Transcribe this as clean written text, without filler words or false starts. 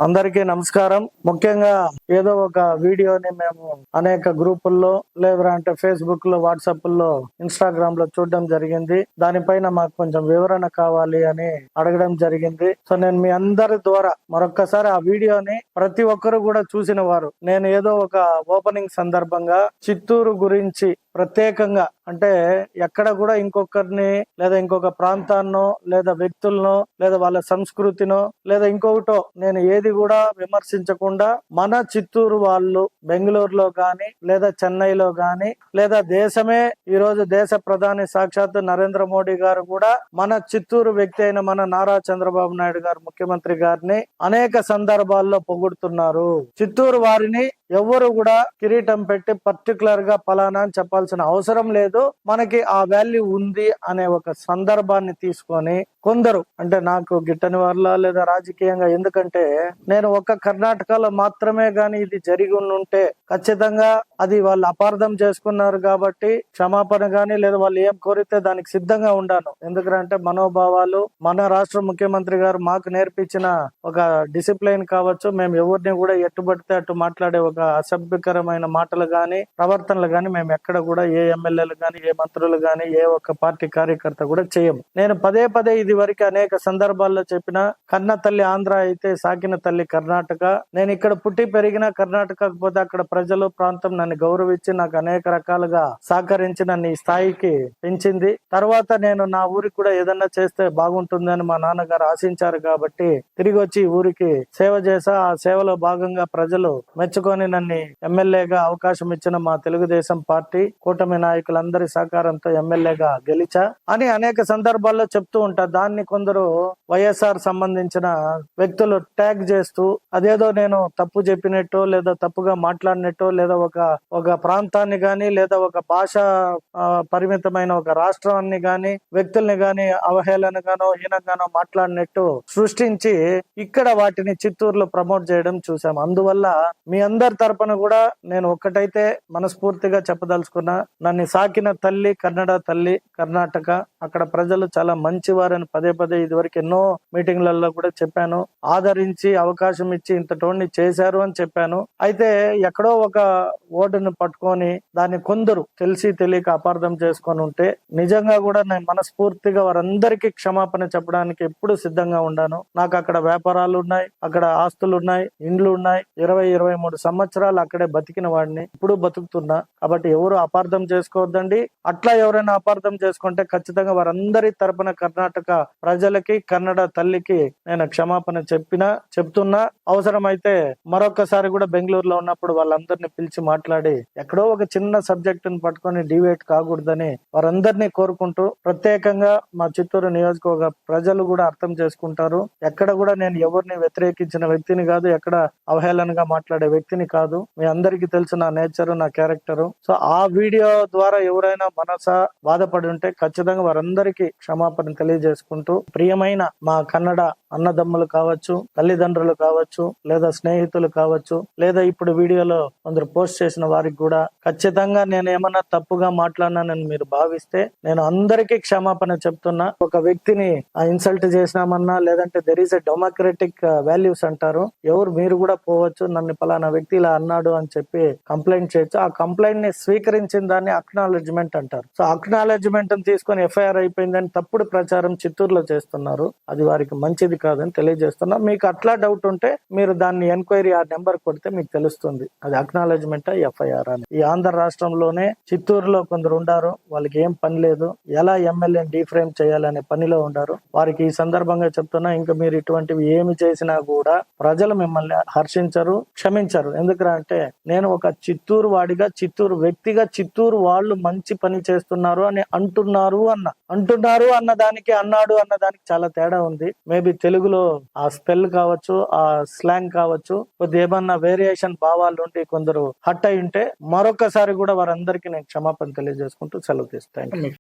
అందరికీ నమస్కారం. ముఖ్యంగా ఏదో ఒక వీడియోని మేము అనేక గ్రూపుల్లో లేదంటే ఫేస్బుక్ లో, వాట్సాప్ లో, ఇన్స్టాగ్రామ్ లో చూడడం జరిగింది. దానిపైన మాకు కొంచెం వివరణ కావాలి అని అడగడం జరిగింది. సో నేను మీ అందరి ద్వారా మరొక్కసారి ఆ వీడియోని ప్రతి ఒక్కరు కూడా చూసిన వారు, నేను ఏదో ఒక ఓపెనింగ్ సందర్భంగా చిత్తూరు గురించి ప్రత్యేకంగా అంటే ఎక్కడ కూడా ఇంకొకరిని లేదా ఇంకొక ప్రాంతాన్నో లేదా వ్యక్తులనో లేదా వాళ్ళ సంస్కృతినో లేదా ఇంకొకటో నేను ఏది కూడా విమర్శించకుండా మన చిత్తూరు వాళ్ళు బెంగళూరులో గాని లేదా చెన్నైలో గాని లేదా దేశమే ఈ రోజు దేశ ప్రధాని సాక్షాత్ నరేంద్ర మోడీ గారు కూడా మన చిత్తూరు వ్యక్తి అయిన మన నారా చంద్రబాబు నాయుడు గారు ముఖ్యమంత్రి గారిని అనేక సందర్భాల్లో పొగుడుతున్నారు. చిత్తూరు వారిని ఎవరు కూడా కిరీటం పెట్టి పర్టికులర్ గా పలానా అని చెప్పాల్సిన అవసరం లేదు. మనకి ఆ వాల్యూ ఉంది అనే ఒక సందర్భాన్ని తీసుకొని కొందరు, అంటే నాకు గిట్టని వాళ్ళ లేదా రాజకీయంగా, ఎందుకంటే నేను ఒక్క కర్ణాటకలో మాత్రమే గాని ఇది జరిగి ఉంటే ఖచ్చితంగా అది వాళ్ళు అపార్థం చేసుకున్నారు కాబట్టి క్షమాపణ గాని లేదా వాళ్ళు ఏం కోరితే దానికి సిద్ధంగా ఉండాను. ఎందుకంటే మనోభావాలు మన రాష్ట్ర ముఖ్యమంత్రి గారు మాకు నేర్పించిన ఒక డిసిప్లైన్ కావచ్చు, మేము ఎవరిని కూడా ఎట్టుబడితే అటు మాట్లాడే ఒక అసభ్యకరమైన మాటలు గాని ప్రవర్తనలు గాని మేము ఎక్కడ కూడా ఏ ఎమ్మెల్యేలు గాని ఏ మంత్రులు గాని ఏ ఒక్క పార్టీ కార్యకర్త కూడా చేయము. నేను పదే పదే ఇది వరకు అనేక సందర్భాల్లో చెప్పిన, కన్న తల్లి ఆంధ్ర అయితే సాకిన తల్లి కర్ణాటక. నేను ఇక్కడ పుట్టి పెరిగిన కర్ణాటకకు పోతే అక్కడ ప్రజలు ప్రాంతం నన్ను గౌరవించి నాకు అనేక రకాలుగా సహకరించి నన్ను ఈ స్థాయికి పెంచింది. తర్వాత నేను నా ఊరికి కూడా ఏదన్నా చేస్తే బాగుంటుందని మా నాన్నగారు ఆశించారు కాబట్టి తిరిగి వచ్చి ఊరికి సేవ చేసా. ఆ సేవలో భాగంగా ప్రజలు మెచ్చుకొని నన్ను ఎమ్మెల్యేగా అవకాశం ఇచ్చిన మా తెలుగుదేశం పార్టీ కూటమి నాయకులందరి సహకారంతో ఎమ్మెల్యేగా గెలిచా అని అనేక సందర్భాల్లో చెప్తూ ఉంటారు. దాన్ని కొందరు వైఎస్ఆర్ సంబంధించిన వ్యక్తులు ట్యాగ్ చేస్తూ అదేదో నేను తప్పు చెప్పినట్టు లేదా తప్పుగా మాట్లాడినట్టు లేదా ఒక ప్రాంతాన్ని గాని లేదా ఒక భాష పరిమితమైన ఒక రాష్ట్రాన్ని గాని వ్యక్తుల్ని గాని అవహేళనగానో హీనంగానో మాట్లాడినట్టు సృష్టించి ఇక్కడ వాటిని చిత్తూరులో ప్రమోట్ చేయడం చూసాం. అందువల్ల మీ అందరి తరపున కూడా నేను ఒక్కటైతే మనస్ఫూర్తిగా చెప్పదలుచుకున్నా, నన్ను సాకిన తల్లి కన్నడ తల్లి కర్ణాటక, అక్కడ ప్రజలు చాలా మంచివారని పదే పదే ఇదివరకు ఎన్నో మీటింగ్లలో కూడా చెప్పాను. ఆదరించి అవకాశం ఇచ్చి ఇంతటోని చేశారు అని చెప్పాను. అయితే ఎక్కడో ఒక ఓటును పట్టుకొని దాన్ని కొందరు తెలిసి తెలియక అపార్థం చేసుకొని ఉంటే నిజంగా కూడా నేను మనస్ఫూర్తిగా వారందరికీ క్షమాపణ చెప్పడానికి ఎప్పుడు సిద్ధంగా ఉన్నాను. నాకు అక్కడ వ్యాపారాలు ఉన్నాయి, అక్కడ ఆస్తులు ఉన్నాయి, ఇండ్లు ఉన్నాయి. 20-23 సంవత్సరాలు అక్కడే బతికిన వాడిని, ఇప్పుడు బతుకుతున్నా. కాబట్టి ఎవరు అపార్థం చేసుకోవద్దండి. అట్లా ఎవరైనా అపార్థం చేసుకుంటే ఖచ్చితంగా వారందరి తరపున కర్ణాటక ప్రజలకి కన్నడ తల్లికి నేను క్షమాపణ చెప్తున్నా. అవసరమైతే మరొకసారి కూడా బెంగళూరులో ఉన్నప్పుడు వాళ్ళందరినీ పిలిచి మాట్లాడి ఎక్కడో ఒక చిన్న సబ్జెక్ట్ ని పట్టుకొని డివేట్ కాకూడదని వారందరినీ కోరుకుంటూ, ప్రత్యేకంగా మా చిత్తూరు నియోజకవర్గ ప్రజలు కూడా అర్థం చేసుకుంటారు. ఎక్కడ కూడా నేను ఎవరిని వ్యతిరేకించిన వ్యక్తిని కాదు, ఎక్కడ అవహేళనగా మాట్లాడే వ్యక్తిని కాదు. మీ అందరికీ తెలుసు నా నేచరు, నా క్యారెక్టరు. సో ఆ వీడియో ద్వారా ఎవరైనా మనసా బాధపడి ఉంటే ఖచ్చితంగా వారందరికీ క్షమాపణ తెలియజేసుకుంటూ, ప్రియమైన మా కన్నడ అన్నదమ్ములు కావచ్చు, తల్లిదండ్రులు కావచ్చు, లేదా స్నేహితులు కావచ్చు, లేదా ఇప్పుడు వీడియోలో కొందరు పోస్ట్ చేసిన వారికి కూడా ఖచ్చితంగా నేను ఏమన్నా తప్పుగా మాట్లాడినానని మీరు భావిస్తే నేను అందరికీ క్షమాపణ చెప్తున్నా. ఒక వ్యక్తిని ఇన్సల్ట్ చేసినామన్నా లేదంటే there is a democratic values అంటారు, ఎవరు మీరు కూడా పోవచ్చు, నన్ను పలానా వ్యక్తి ఇలా అన్నాడు అని చెప్పి కంప్లైంట్ చేయొచ్చు. ఆ కంప్లైంట్ ని స్వీకరించిన దాన్ని అక్నాలెడ్జ్మెంట్ అంటారు. సో అక్నాలెడ్జ్మెంట్ తీసుకొని ఎఫ్ఐఆర్ అయిపోయిందని తప్పుడు ప్రచారం చిత్తూరులో చేస్తున్నారు. అది వారికి మంచిది కాదని తెలియజేస్తున్నా. మీకు అట్లా డౌట్ ఉంటే మీరు దాన్ని ఎంక్వైరీ ఆ నెంబర్ కొడితే మీకు తెలుస్తుంది అది అక్నాలెడ్జ్మెంట్ ఎఫ్ఐఆర్ అని. ఈ ఆంధ్ర రాష్ట్రంలోనే చిత్తూరులో కొందరు ఉండారు, వాళ్ళకి ఏం పని లేదు, ఎలా ఎమ్మెల్యేని డీఫ్రేమ్ చేయాలనే పనిలో ఉండారు. వారికి ఈ సందర్భంగా చెప్తున్నా, ఇంకా మీరు ఇటువంటివి ఏమి చేసినా కూడా ప్రజలు మిమ్మల్ని హర్షించరు, క్షమించరు. ఎందుకంటే నేను ఒక చిత్తూరు వాడిగా, చిత్తూరు వ్యక్తిగా, చిత్తూరు వాళ్ళు మంచి పని చేస్తున్నారు అని అంటున్నారు అన్న దానికి అన్నాడు అన్న దానికి చాలా తేడా ఉంది. మేబీ తెలుగులో ఆ స్పెల్ కావచ్చు, ఆ స్లాంగ్ కావచ్చు, కొద్ది ఏమన్నా వేరియేషన్ భావాలు ఉండి కొందరు హట్ అయి ఉంటే మరొకసారి కూడా వారందరికీ నేను క్షమాపణ తెలియజేసుకుంటూ సెలవు తీస్తాను.